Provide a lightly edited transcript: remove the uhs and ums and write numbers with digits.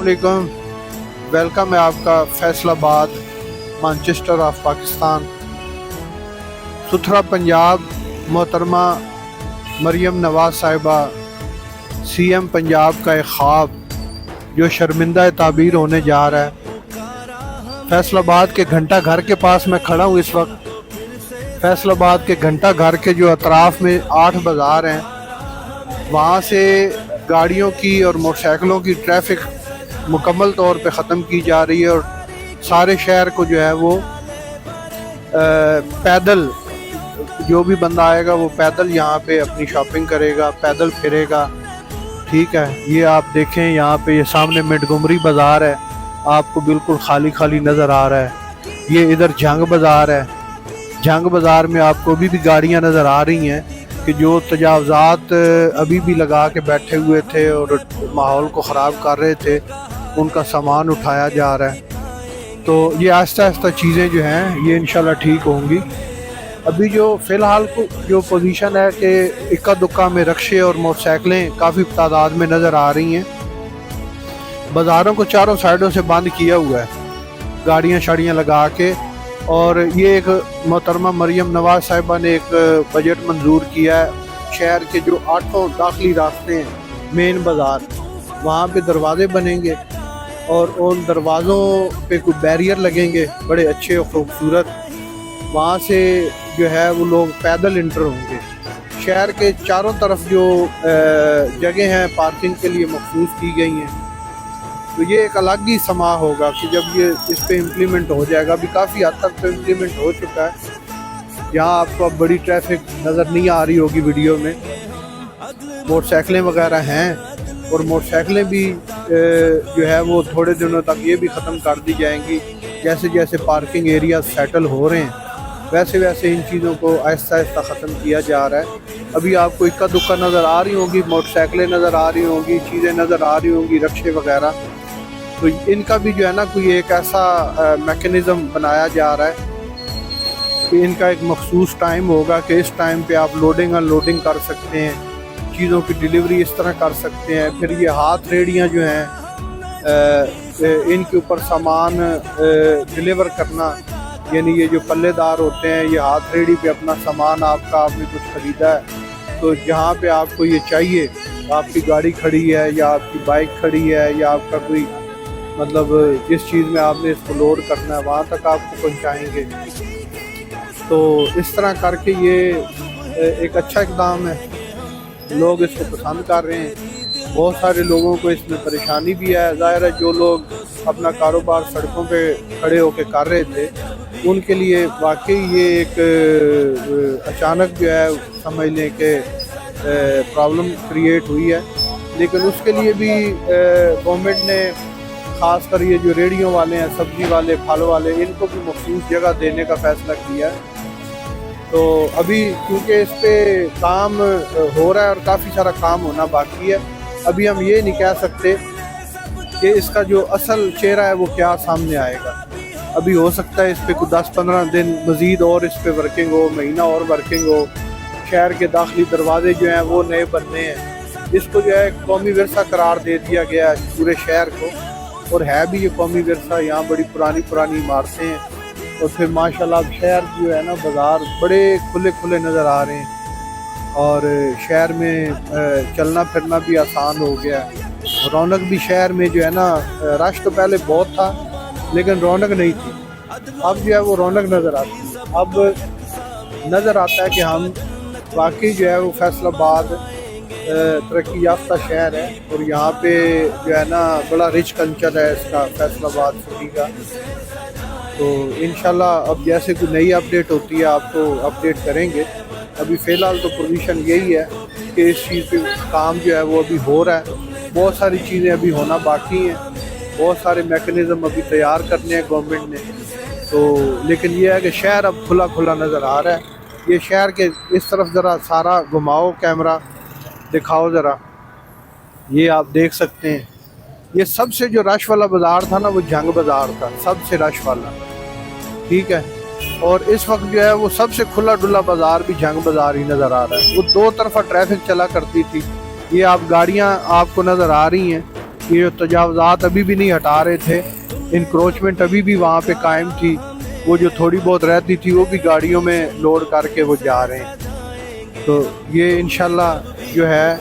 वालेकुम। वेलकम है आपका फैसलाबाद, मैनचेस्टर ऑफ पाकिस्तान। सुथरा पंजाब, मोहतरमा मरियम नवाज साहिबा CM पंजाब का एक ख्वाब जो शर्मिंदा ताबीर होने जा रहा है। फैसलाबाद के घंटा घर के पास मैं खड़ा हूँ इस वक्त। फैसलाबाद के घंटा घर के जो अतराफ़ में 8 बाज़ार हैं, वहाँ से गाड़ियों की और मोटरसाइकिलों की ट्रैफिक मुकम्मल तौर पे ख़त्म की जा रही है और सारे शहर को जो है वो पैदल, जो भी बंदा आएगा वो पैदल यहाँ पे अपनी शॉपिंग करेगा, पैदल फिरेगा। ठीक है, ये आप देखें यहाँ पे, ये सामने मिंटगोमरी बाज़ार है, आपको बिल्कुल खाली खाली नज़र आ रहा है। ये इधर जंग बाज़ार है। जंग बाज़ार में आपको अभी भी गाड़ियाँ नज़र आ रही हैं कि जो तजावज़ात अभी भी लगा के बैठे हुए थे और माहौल को ख़राब कर रहे थे, उनका सामान उठाया जा रहा है। तो ये आहिस्ता आहिस्ता चीज़ें जो हैं ये इंशाल्लाह ठीक होंगी। अभी जो फ़िलहाल जो पोजीशन है कि इक्का दुक्का में रक्शे और मोटरसाइकिलें काफ़ी तादाद में नज़र आ रही हैं। बाज़ारों को चारों साइडों से बंद किया हुआ है, गाड़ियाँ शाड़ियाँ लगा के। और ये एक मोहतरमा मरियम नवाज साहिबा ने एक बजट मंजूर किया है। शहर के जो 8 दाखिली रास्ते हैं, मेन बाज़ार, वहाँ पे दरवाज़े बनेंगे और उन दरवाज़ों पे कुछ बैरियर लगेंगे बड़े अच्छे और ख़ूबसूरत। वहाँ से जो है वो लोग पैदल इंटर होंगे। शहर के चारों तरफ जो जगह हैं पार्किंग के लिए मखसूस की गई हैं। तो ये एक अलग ही समा होगा कि जब ये इस पे इम्प्लीमेंट हो जाएगा। अभी काफ़ी हद तक तो इम्प्लीमेंट हो चुका है। यहाँ आपको अब बड़ी ट्रैफिक नज़र नहीं आ रही होगी वीडियो में। मोटरसाइकिलें वगैरह हैं और मोटरसाइकिलें भी जो है वो थोड़े दिनों तक ये भी ख़त्म कर दी जाएंगी। जैसे जैसे पार्किंग एरिया सेटल हो रहे हैं वैसे वैसे इन चीज़ों को आहिस्ता आहिस्ता ख़त्म किया जा रहा है। अभी आपको इक्का दुक्का नज़र आ रही होंगी, मोटरसाइकिलें नज़र आ रही होंगी, चीज़ें नज़र आ रही होंगी, रक्शे वगैरह। तो इनका भी जो है ना कोई एक ऐसा मैकेनिज़्म बनाया जा रहा है कि इनका एक मखसूस टाइम होगा कि इस टाइम पे आप लोडिंग अनलोडिंग कर सकते हैं, चीज़ों की डिलीवरी इस तरह कर सकते हैं। फिर ये हाथ रेडियाँ जो हैं, इनके ऊपर सामान डिलीवर करना, यानी ये जो पल्लेदार होते हैं, ये हाथ रेडी पे अपना सामान आपने कुछ ख़रीदा है तो जहाँ पे आपको ये चाहिए, आपकी गाड़ी खड़ी है या आपकी बाइक खड़ी है या आपका कोई मतलब जिस चीज़ में आपने इसको लोड करना है वहाँ तक आपको पहुँचाएँगे। तो इस तरह करके ये एक अच्छा इक़दाम है, लोग इसको पसंद कर रहे हैं। बहुत सारे लोगों को इसमें परेशानी भी है। ज़ाहिर है जो लोग अपना कारोबार सड़कों पे खड़े होकर कर रहे थे उनके लिए वाकई ये एक अचानक जो है समझ लें कि प्रॉब्लम क्रिएट हुई है। लेकिन उसके लिए भी गवर्नमेंट ने ख़ास कर ये जो रेडियों वाले हैं, सब्ज़ी वाले, फल वाले, इनको भी मखसूस जगह देने का फ़ैसला किया है। तो अभी क्योंकि इस पर काम हो रहा है और काफ़ी सारा काम होना बाकी है, अभी हम ये नहीं कह सकते कि इसका जो असल चेहरा है वो क्या सामने आएगा। अभी हो सकता है इस पर कुछ 10-15 दिन मज़ीद और इस पर वर्किंग हो, महीना और वर्किंग हो। शहर के दाखिली दरवाजे जो हैं वो नए बनने हैं। इसको जो है कौमी विरसा करार दे दिया गया है पूरे शहर को, और है भी ये कौमी विरसा। यहाँ बड़ी पुरानी पुरानी इमारतें हैं और फिर माशाल्लाह शहर जो है ना, बाज़ार बड़े खुले खुले नज़र आ रहे हैं और शहर में चलना फिरना भी आसान हो गया है। रौनक भी शहर में जो है ना, रश तो पहले बहुत था लेकिन रौनक नहीं थी, अब जो है वो रौनक नज़र आती है। अब नज़र आता है कि हम वाकई जो है वो फैसलाबाद तरक्की याफ्ता शहर है और यहाँ पे जो है ना बड़ा रिच कल्चर है इसका, फैसलाबाद सिटी का। तो इंशाल्लाह अब जैसे कोई नई अपडेट होती है आपको अपडेट करेंगे। अभी फ़िलहाल तो पोजीशन यही है कि इस चीज़ पे काम जो है वो अभी हो रहा है। बहुत सारी चीज़ें अभी होना बाकी हैं, बहुत सारे मैकेनिज़्म अभी तैयार करने हैं गवर्नमेंट ने। तो लेकिन ये है कि शहर अब खुला खुला नज़र आ रहा है। ये शहर के इस तरफ ज़रा सारा घुमाओ, कैमरा दिखाओ ज़रा, ये आप देख सकते हैं। ये सबसे जो रश वाला बाज़ार था ना वो जंग बाज़ार था, सबसे रश वाला। ठीक है, और इस वक्त जो है वो सबसे खुला डुला बाज़ार भी जंग बाज़ार ही नज़र आ रहा है। वो 2 तरफा ट्रैफिक चला करती थी। ये आप गाड़ियाँ आपको नज़र आ रही हैं, یہ جو تجاوزات ابھی بھی نہیں ہٹا رہے تھے، انکروچمنٹ ابھی بھی وہاں پہ قائم تھی، وہ جو تھوڑی بہت رہتی تھی وہ بھی گاڑیوں میں لوڈ کر کے وہ جا رہے ہیں۔ تو یہ انشاءاللہ جو ہے